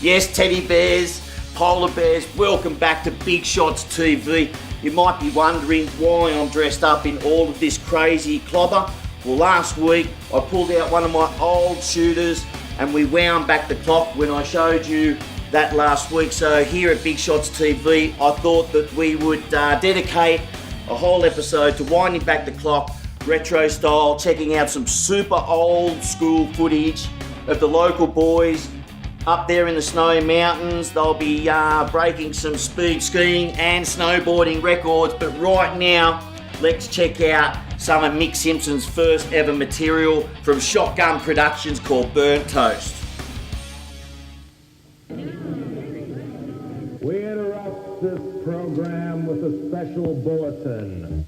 Yes, teddy bears, polar bears, welcome back to Big Shots TV. You might be wondering why I'm dressed up in all of this crazy clobber. Well, last week I pulled out one of my old shooters and we wound back the clock when I showed you that last week. So here at Big Shots TV, I thought that we would dedicate a whole episode to winding back the clock, retro style, checking out some super old school footage of the local boys up there in the snowy mountains. They'll be breaking some speed skiing and snowboarding records. But right now, let's check out some of Mick Simpson's first ever material from Shotgun Productions called Burnt Toast. We interrupt this program with a special bulletin.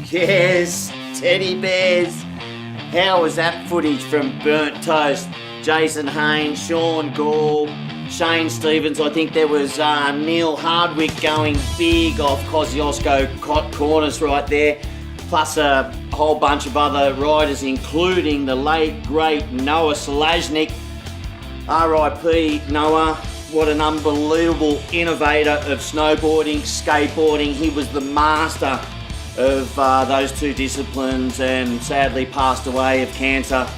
Yes, teddy bears. How was that footage from Burnt Toast? Jason Haynes, Sean Gall, Shane Stevens. I think there was Neil Hardwick going big off Kosciuszko corners right there. Plus a whole bunch of other riders, including the late, great Noah Selaznik. R.I.P. Noah. What an unbelievable innovator of snowboarding, skateboarding. He was the master of those two disciplines and sadly passed away of cancer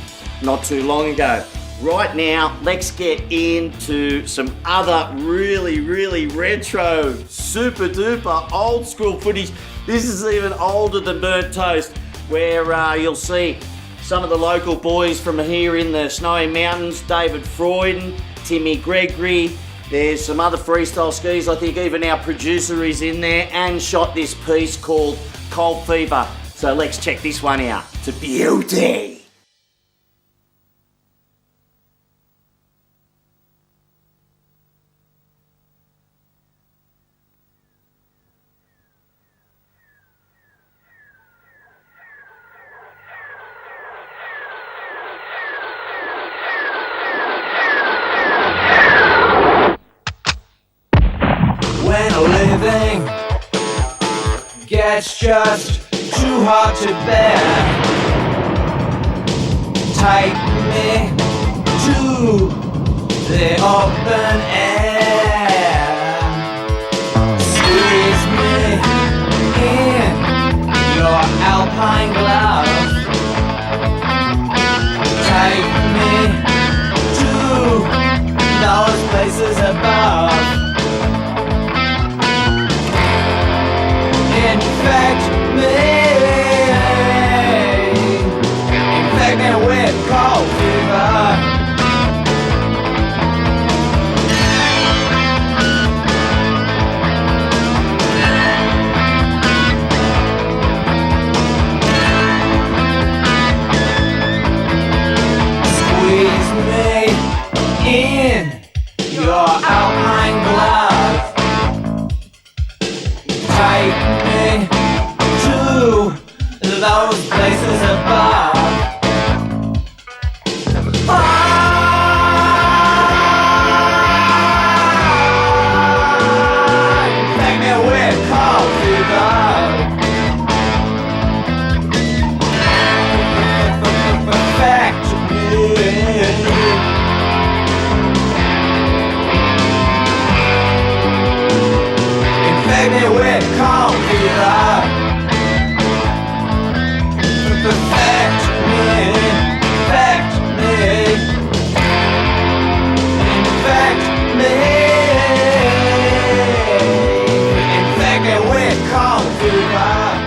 not too long ago. Right now, let's get into some other really, really retro, super duper old school footage. This is even older than Burnt Toast, where you'll see some of the local boys from here in the snowy mountains, David Freuden, Timmy Gregory. There's some other freestyle skis. I think even our producer is in there and shot this piece called Cold Fever. So let's check this one out. It's a beauty. When a living gets just too hard to bear, take me to the open air, squeeze me take me to those places above. Take me where it calls you love. Back to me. Take me where it calls you love. Back to me. Back to me. Back to me. Take me where it calls you love.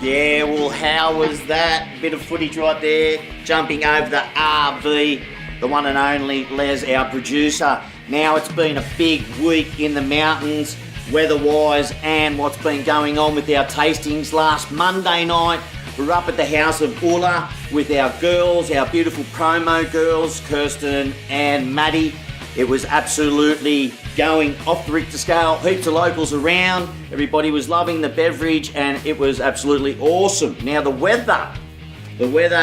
Yeah, well, how was that? Bit of footage right there, jumping over the RV, the one and only Les, our producer. Now it's been a big week in the mountains, weather-wise, and what's been going on with our tastings. Last Monday night, we were up at the house of Ulla with our girls, our beautiful promo girls, Kirsten and Maddie. It was absolutely going off the Richter scale. Heaps of locals around. Everybody was loving the beverage and it was absolutely awesome. Now the weather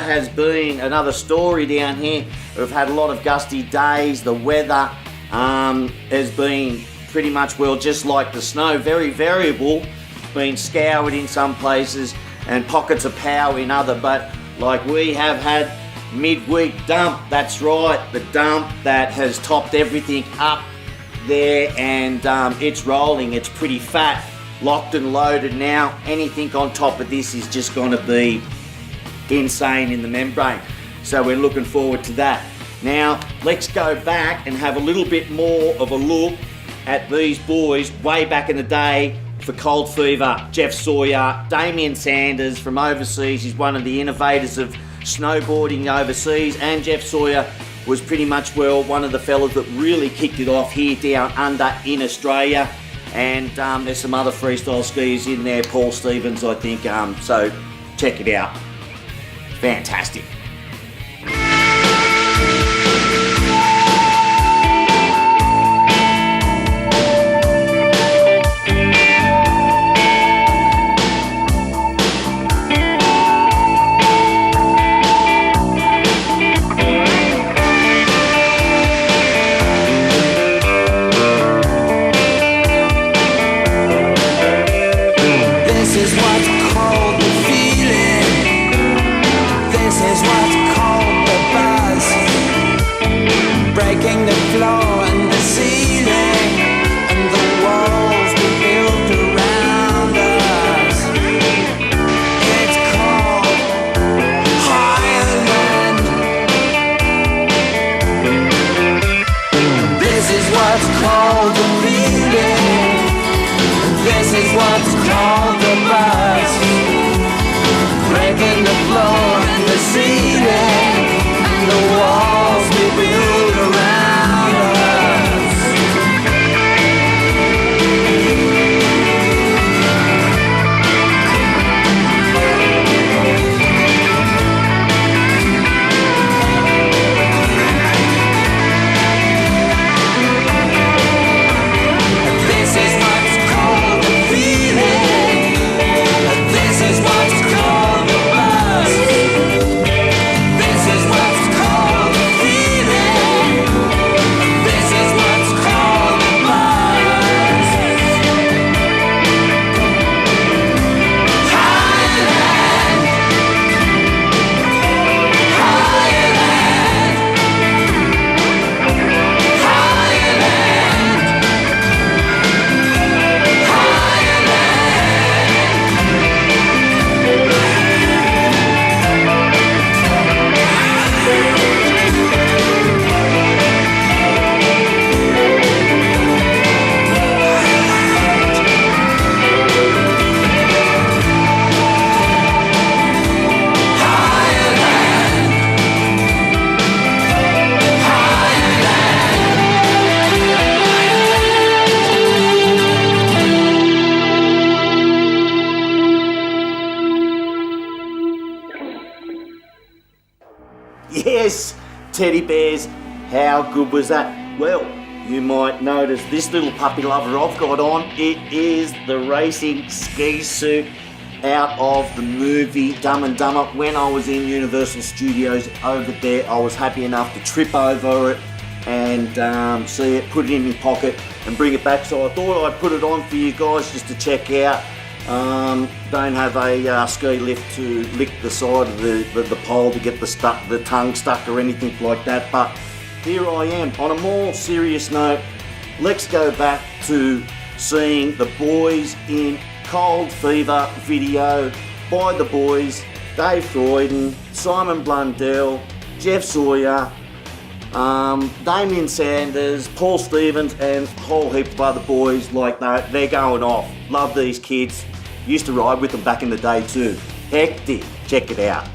has been another story down here. We've had a lot of gusty days. The weather has been pretty much, well, just like the snow, very variable. Been scoured in some places and pockets of power in other, but like we have had midweek dump, that's right, the dump that has topped everything up there, and it's rolling. It's pretty fat, locked and loaded now. Anything on top of this is just going to be insane in the membrane, so we're looking forward to that. Now let's go back and have a little bit more of a look at these boys way back in the day for Cold Fever. Jeff Sawyer, Damien Sanders from overseas. He's one of the innovators of snowboarding overseas, and Jeff Sawyer was pretty much, well, one of the fellas that really kicked it off here down under in Australia. And there's some other freestyle skiers in there, Paul Stevens, I think, so check it out. Fantastic. Yes, teddy bears, how good was that? Well, you might notice this little puppy lover I've got on. It is the racing ski suit out of the movie Dumb and Dumber. When I was in Universal Studios over there, I was happy enough to trip over it and see it, put it in my pocket and bring it back. So I thought I'd put it on for you guys just to check out. Don't have a ski lift to lick the side of the pole to get the tongue stuck or anything like that, but here I am. On a more serious note, let's go back to seeing the boys in Cold Fever video by the boys, Dave Croydon, Simon Blundell, Jeff Sawyer, Damien Sanders, Paul Stevens, and a whole heap of other boys like that. They're going off. Love these kids. Used to ride with them back in the day too. Hectic. Check it out.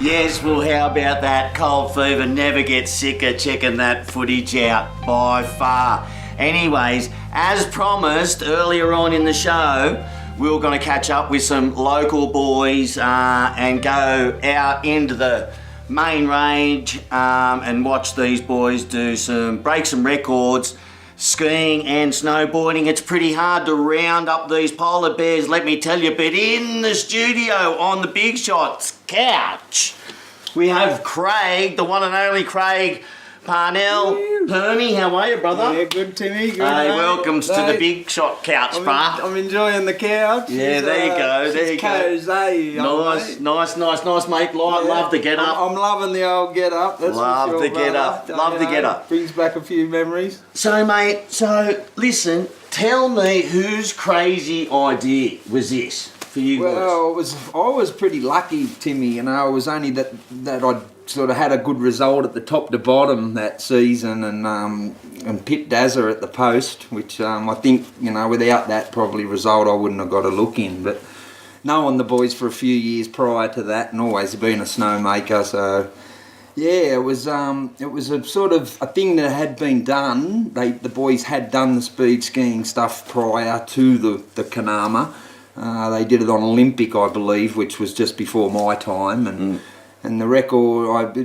Yes, well, how about that? Cold Fever never gets sicker checking that footage out by far. Anyways, as promised earlier on in the show, we were going to catch up with some local boys and go out into the main range and watch these boys break some records, skiing and snowboarding. It's pretty hard to round up these polar bears, let me tell you, but in the studio on the Big Shots couch, we have Craig, the one and only Craig Parnell. Permy, how are you, brother? Yeah, good, Timmy. Good. Hey, welcome to the Big Shot couch, bruh. I'm enjoying the couch. Yeah, there you go. There you go. Cozy, Nice, mate. Love the get up. I'm loving the old get up. That's Love for sure, the get up. brother. Love the get up. Brings back a few memories. So, mate. Listen. Tell me, whose crazy idea was this for you guys? Well, I was pretty lucky, Timmy. You know, it was only that I sort of had a good result at the top to bottom that season, and Pip Dazza at the post, which I think, you know, without that probably result I wouldn't have got a look in. But knowing the boys for a few years prior to that and always been a snowmaker, so yeah, it was a sort of a thing that had been done. The boys had done the speed skiing stuff prior to the Kanama. They did it on Olympic, I believe, which was just before my time, and the record,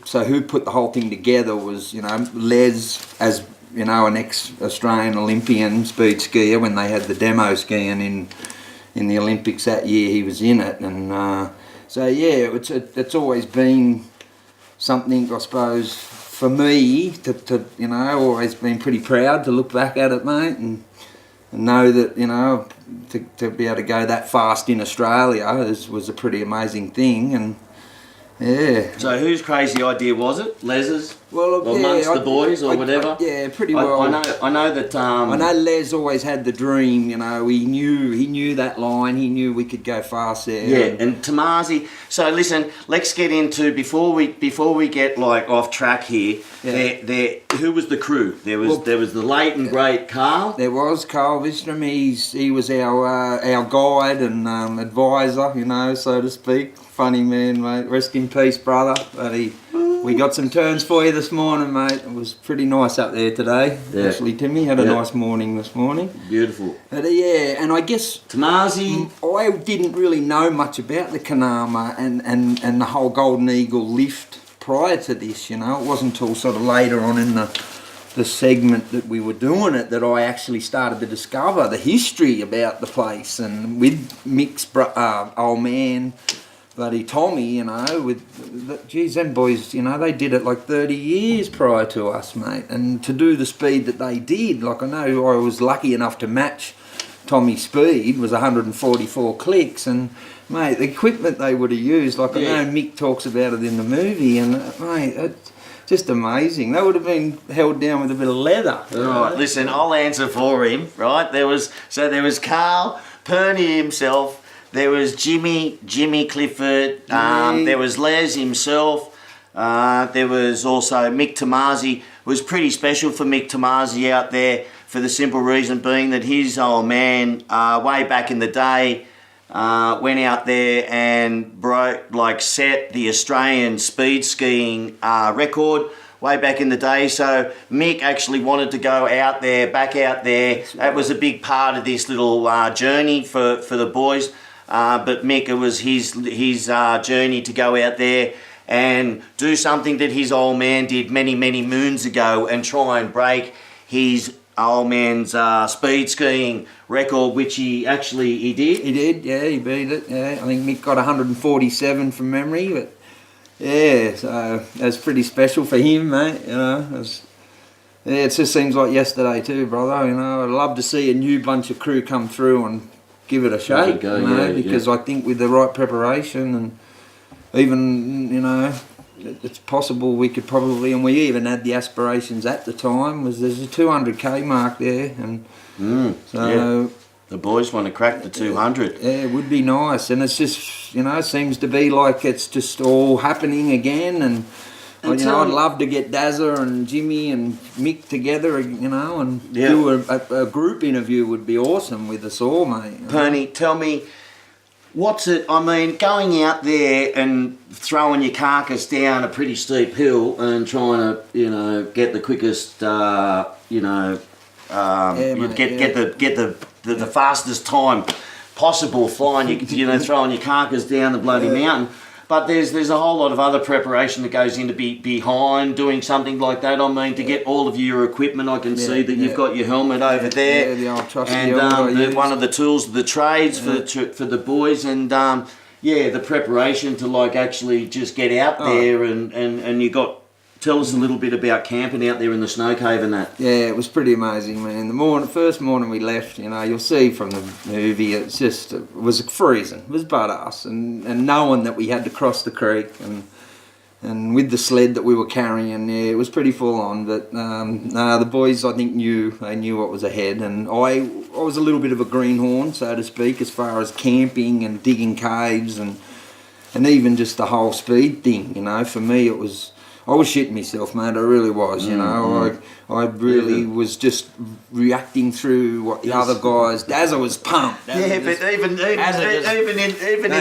so who put the whole thing together was, Les, as you know, an ex-Australian Olympian speed skier. When they had the demo skiing in the Olympics that year, he was in it, and so yeah, it's always been something, I suppose, for me to always been pretty proud to look back at it, mate, and know that, to be able to go that fast in Australia was a pretty amazing thing. And yeah. So whose crazy idea was it? Les's? Well, amongst the boys or whatever? Yeah, pretty well. I know that. I know Les always had the dream. He knew that line. He knew we could go fast there. Yeah, and Tomasi. So listen, let's get into before we get like off track here. Yeah. Who was the crew? There was the late and great Carl. There was Carl Vistrom. He was our guide and advisor, so to speak. Funny man, mate. Rest in peace, brother. But we got some turns for you this morning, mate. It was pretty nice up there today. Yeah. Actually, Timmy had a nice morning this morning. Beautiful. But yeah, and I guess Tomasi, I didn't really know much about the Kanama and the whole Golden Eagle lift prior to this. It wasn't until sort of later on in the segment that we were doing it that I actually started to discover the history about the place, and with Mick's old man, bloody Tommy, them boys, they did it like 30 years prior to us, mate. And to do the speed that they did, like I know I was lucky enough to match Tommy's speed, was 144 clicks. And, mate, the equipment they would have used, like I know Mick talks about it in the movie, and, mate, it's just amazing. They would have been held down with a bit of leather. Right, listen, I'll answer for him, right? There was Carl, Perny himself, there was Jimmy Clifford, there was Les himself, there was also Mick Tomasi. It was pretty special for Mick Tomasi out there for the simple reason being that his old man, way back in the day, went out there and set the Australian speed skiing record way back in the day. So Mick actually wanted to go back out there. That was a big part of this little journey for the boys. But Mick, it was his journey to go out there and do something that his old man did many moons ago and try and break his old man's speed skiing record, which he did. He did, yeah, he beat it. Yeah, I think Mick got 147 from memory, but yeah, so that's pretty special for him, mate. It just seems like yesterday too, brother. I'd love to see a new bunch of crew come through and give it a shake, because I think with the right preparation and even, it's possible we could probably, and we even had the aspirations at the time, there's a 200k mark there, and so the boys want to crack the 200. Yeah, it would be nice, and it's just, it seems to be like it's just all happening again, and I'd love to get Dazza and Jimmy and Mick together, and do a group interview would be awesome with us all, mate. Perny, tell me, what's it, going out there and throwing your carcass down a pretty steep hill and trying to, get the quickest, get the fastest time possible flying, throwing your carcass down the bloody mountain. But there's a whole lot of other preparation that goes into behind doing something like that. I mean, to get all of your equipment, I can see that you've got your helmet over there. Yeah, the old trusty and helmet one of the tools of the trades for the boys, and the preparation to like actually just get out there and you got. Tell us a little bit about camping out there in the snow cave and that. Yeah, it was pretty amazing, man. The first morning we left, you know, you'll see from the movie, it was freezing. It was butt-ass, and knowing that we had to cross the creek and with the sled that we were carrying, yeah, it was pretty full on. But the boys, I think, knew what was ahead, and I was a little bit of a greenhorn, so to speak, as far as camping and digging caves and even just the whole speed thing. You know, for me, I was shitting myself, mate. I really was, you know. I really was just reacting through what the other guys. Dazza was pumped. But even in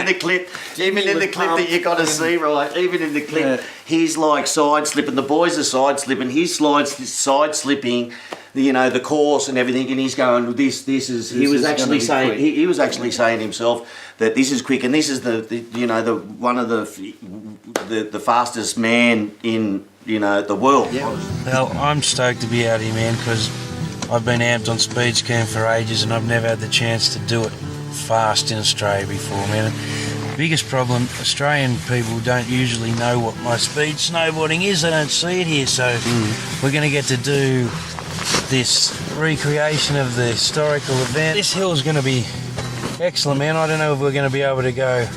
the clip that you got to see, right? Even in the clip, he's like side slipping. The boys are side slipping. He's side slipping. You know, the course and everything, and he's going. This is. He was actually saying. He was actually saying himself that this is quick, and this is the one of the fastest man in the world. Yeah. Well, I'm stoked to be out here, man, because I've been amped on speed skiing for ages, and I've never had the chance to do it fast in Australia before, man. The biggest problem, Australian people don't usually know what my speed snowboarding is. They don't see it here, so we're going to get to do this recreation of the historical event. This hill's going to be excellent, man. I don't know if we're going to be able to go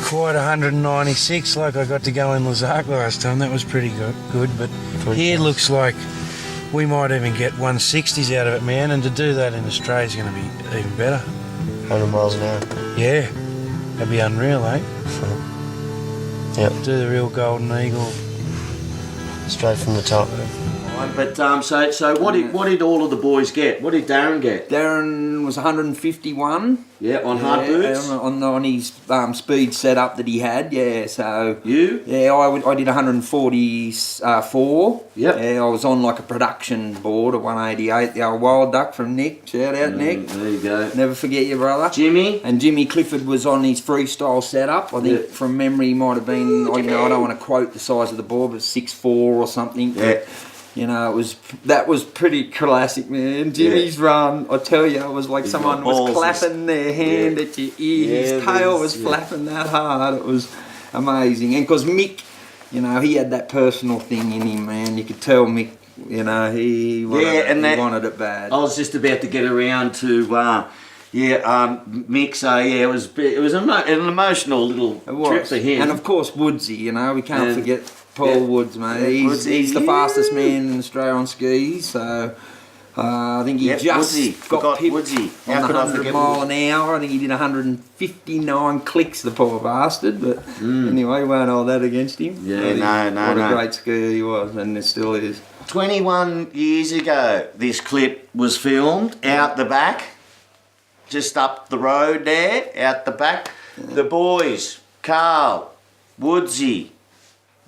quite 196 like I got to go in Lazark last time. That was pretty good, but here it looks like we might even get 160s out of it, man, and to do that in Australia is going to be even better. 100 miles an hour. Yeah, that'd be unreal, eh? Yep. Do the real golden eagle. Straight from the top. But so what did all of the boys get? What did Darren get? Darren was 151. Yeah, on hard boots. On his speed setup that he had. Yeah, so you? Yeah, I did 144. Yep. Yeah, I was on like a production board at 188. The old wild duck from Nick. Shout out Nick. There you go. Never forget your brother. Jimmy. And Jimmy Clifford was on his freestyle setup. I think from memory he might have been. I don't want to quote the size of the board, but 6'4" or something. Yeah. You know, that was pretty classic, man. Jimmy's run, I tell you, it was like someone was clapping their hand at your ear. His tail was flapping that hard. It was amazing. And because Mick, you know, he had that personal thing in him, man. You could tell Mick, you know, he wanted it bad. I was just about to get around to Mick. So it was an emotional little trip for him. And of course Woodsy, you know, we can't forget Paul Woods, mate. He's the fastest man in Australia on skis, so I think he just got pipped Woodsy. on the 100 mile an hour. I think he did 159 clicks, the poor bastard, but anyway, won't hold that against him. Yeah, What a great skier he was, and it still is. 21 years ago, this clip was filmed out the back, just up the road there, out the back. The boys, Carl, Woodsy,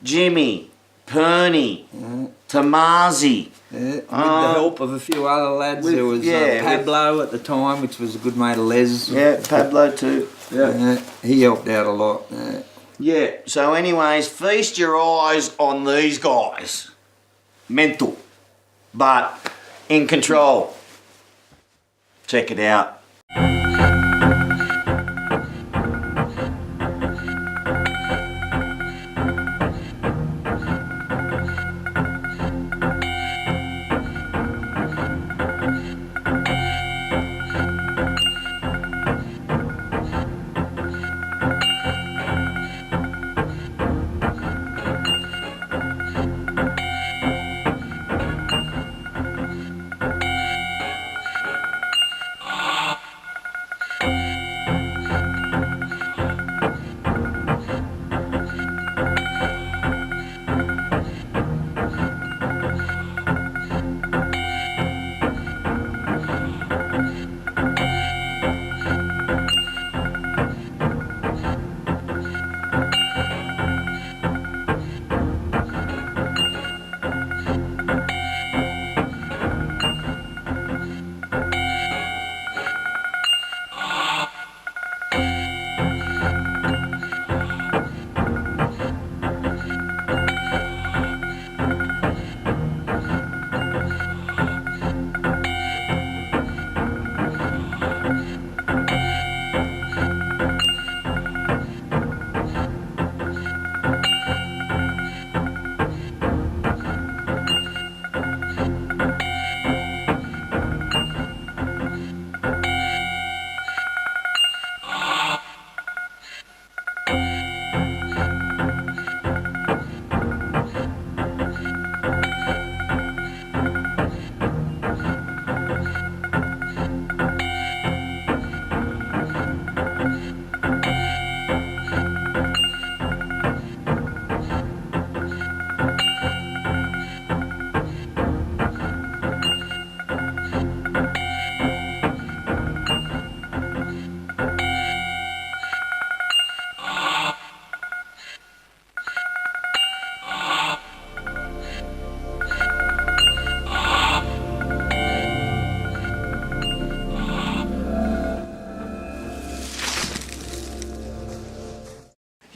Jimmy, Perny, Tamazi. With the help of a few other lads. There was Pablo at the time, which was a good mate of Les. Yeah, Pablo too. Yeah. He helped out a lot. Yeah, so anyways, feast your eyes on these guys. Mental, but in control. Check it out.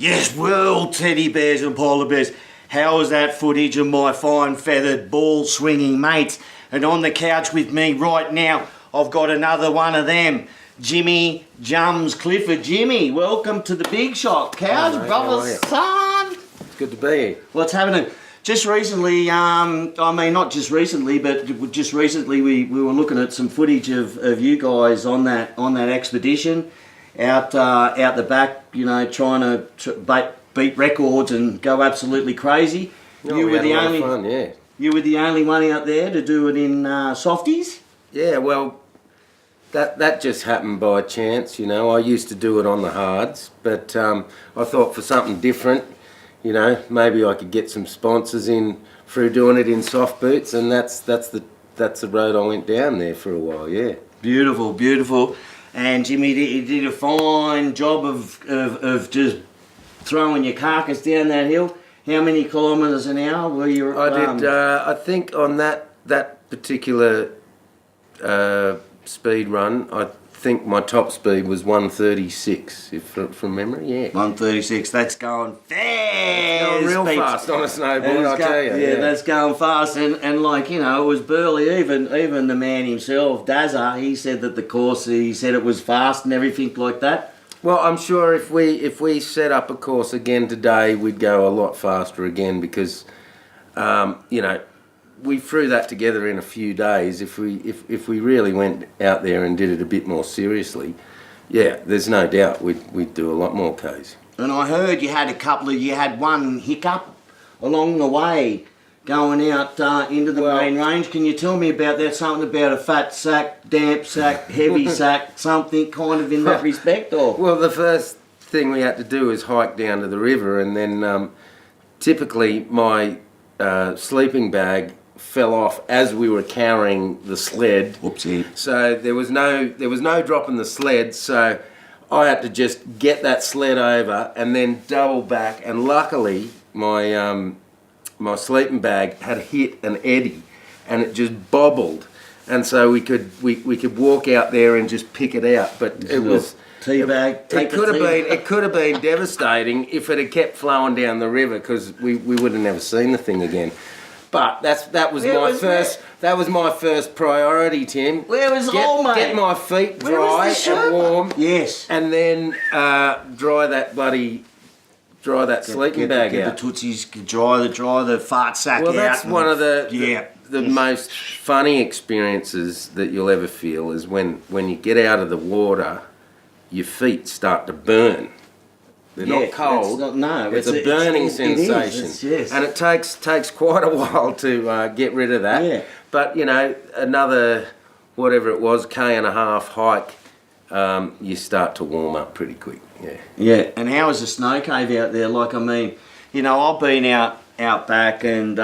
Yes, well, teddy bears and polar bears, how was that footage of my fine feathered ball swinging mates? And on the couch with me right now, I've got another one of them, Jimmy Jums Clifford. Jimmy, welcome to the Big Shot. Couch, mate, brother, how are you? son. It's good to be here. What's happening? Just recently, I mean, not just recently, but just recently we were looking at some footage of you guys on that expedition out the back, you know, trying to beat records and go absolutely crazy. Oh, You we were had the a lot only of fun, yeah. You were the only one out there to do it in softies. Yeah, well, that just happened by chance, you know. I used to do it on the hards, but I thought for something different, you know, maybe I could get some sponsors in through doing it in soft boots, and that's the road I went down there for a while, yeah. Beautiful, beautiful. And Jimmy, you did a fine job of just throwing your carcass down that hill. How many kilometres an hour were you? I did, I think on that particular speed run, I think my top speed was 136, if from memory, yeah. 136. That's going fast. Going real peeps. fast on a snowboard, I tell you. Yeah, that's going fast. And like, you know, it was burly. Even the man himself, Dazza, he said that the course, he said it was fast and everything like that. Well, I'm sure if we set up a course again today, we'd go a lot faster again because, you know, we threw that together in a few days. If we really went out there and did it a bit more seriously, yeah, there's no doubt we'd do a lot more Ks. And I heard you had one hiccup along the way going out into the main range. Can you tell me about that? Something about a fat sack, damp sack, heavy sack, something kind of in that respect, or? Well, the first thing we had to do was hike down to the river, and then typically my sleeping bag fell off as we were carrying the sled. Whoopsie. So there was no dropping the sled, so I had to just get that sled over and then double back, and luckily my sleeping bag had hit an eddy and it just bobbled, and so we could walk out there and just pick it out, but it was Tea bag. it could have been devastating if it had kept flowing down the river, because we would have never seen the thing again. But that was my first priority, Tim. Where was all, mate? Get my feet Where was dry the shirt, and warm. Yes. And then dry that sleeping bag get out. the tootsies, dry the fart sack out. Well, that's one of yeah. the most funny experiences that you'll ever feel is when you get out of the water, your feet start to burn. They're not cold. It's a burning sensation, yes. and it takes quite a while to get rid of that. Yeah. But you know, another whatever it was, K&a-half hike, you start to warm up pretty quick. Yeah. Yeah. And how is the snow cave out there? Like, I mean, you know, I've been out back, and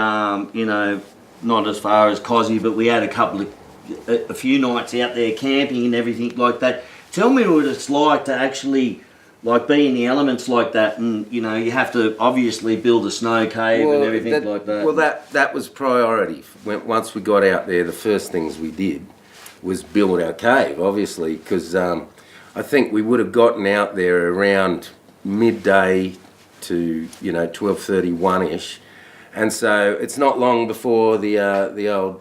you know, not as far as Cozzy, but we had a few nights out there camping and everything like that. Tell me what it's like to actually, like, be in the elements like that, and you know, you have to obviously build a snow cave and everything like that. Well, that was priority. Once we got out there, the first things we did was build our cave, obviously, because I think we would have gotten out there around midday to 12:31ish, and so it's not long before the old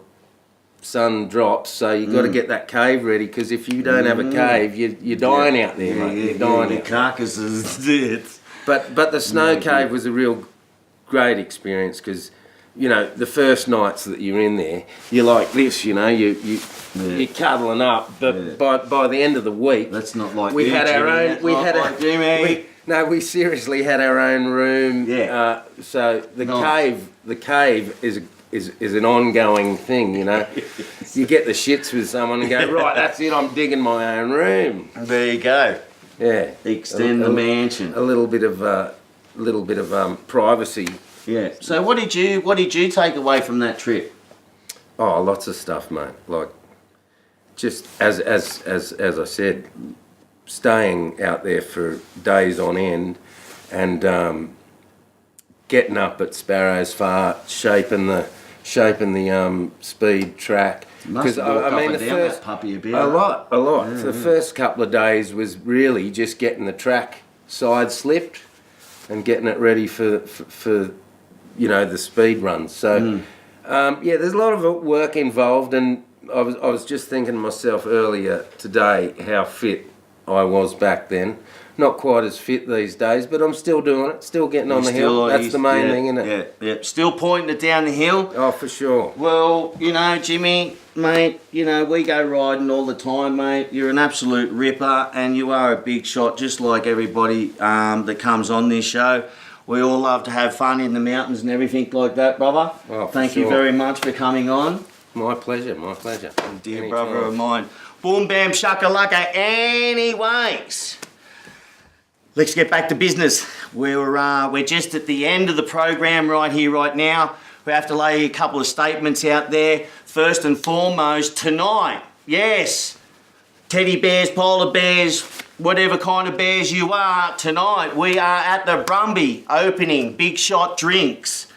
sun drops, so you've got to get that cave ready, because if you don't have a cave, you're dying out there, mate. You're dying. Your carcass is dead. But the snow cave was a real great experience, because you know, the first nights that you're in there, you're like this, you know, you're cuddling up, but by the end of the week, that's not like we had our own. Jimmy. We seriously had our own room. Yeah. So the cave is an ongoing thing, you know. You get the shits with someone and go, right, that's it, I'm digging my own room. There you go. Yeah. Extend the mansion. A little bit of privacy. Yeah. So what did you take away from that trip? Oh, lots of stuff, mate. Like, just as I said, staying out there for days on end, and getting up at Sparrow's Fart, shaping the speed track. Because I mean, the first puppy a lot. The first couple of days was really just getting the track side slipped, and getting it ready for you know, the speed runs. So yeah, there's a lot of work involved, and I was just thinking to myself earlier today how fit I was back then. Not quite as fit these days, but I'm still doing it, still getting on the hill. That's the main thing, isn't it? Yeah. Still pointing it down the hill. Oh, for sure. Well, you know, Jimmy, mate, you know, we go riding all the time, mate. You're an absolute ripper, and you are a big shot, just like everybody that comes on this show. We all love to have fun in the mountains and everything like that, brother. Oh, for Thank you sure. very much for coming on. My pleasure, my pleasure. Dear Anytime. brother of mine. Boom, bam, shakalaka. Anyways, let's get back to business. We're just at the end of the program right here, right now. We have to lay a couple of statements out there. First and foremost, tonight, yes, teddy bears, polar bears, whatever kind of bears you are, tonight we are at the Brumby opening Big Shot Drinks.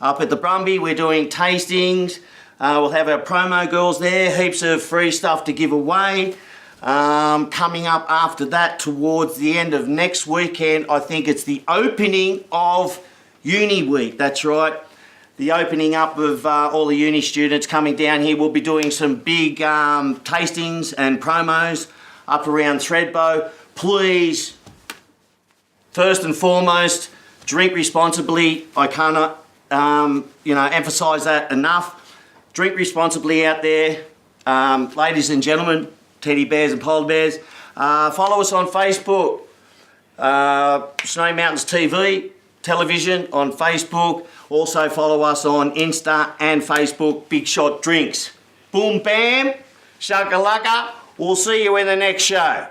Up at the Brumby, we're doing tastings. We'll have our promo girls there, heaps of free stuff to give away. Coming up after that, towards the end of next weekend, I think it's the opening of Uni Week. That's right. The opening up of all the uni students coming down here. We'll be doing some big tastings and promos up around Thredbo. Please, first and foremost, drink responsibly. I cannot, emphasise that enough. Drink responsibly out there, ladies and gentlemen, teddy bears and polar bears. Follow us on Facebook, Snowy Mountains TV, television on Facebook. Also follow us on Insta and Facebook, Big Shot Drinks. Boom, bam, shakalaka. We'll see you in the next show.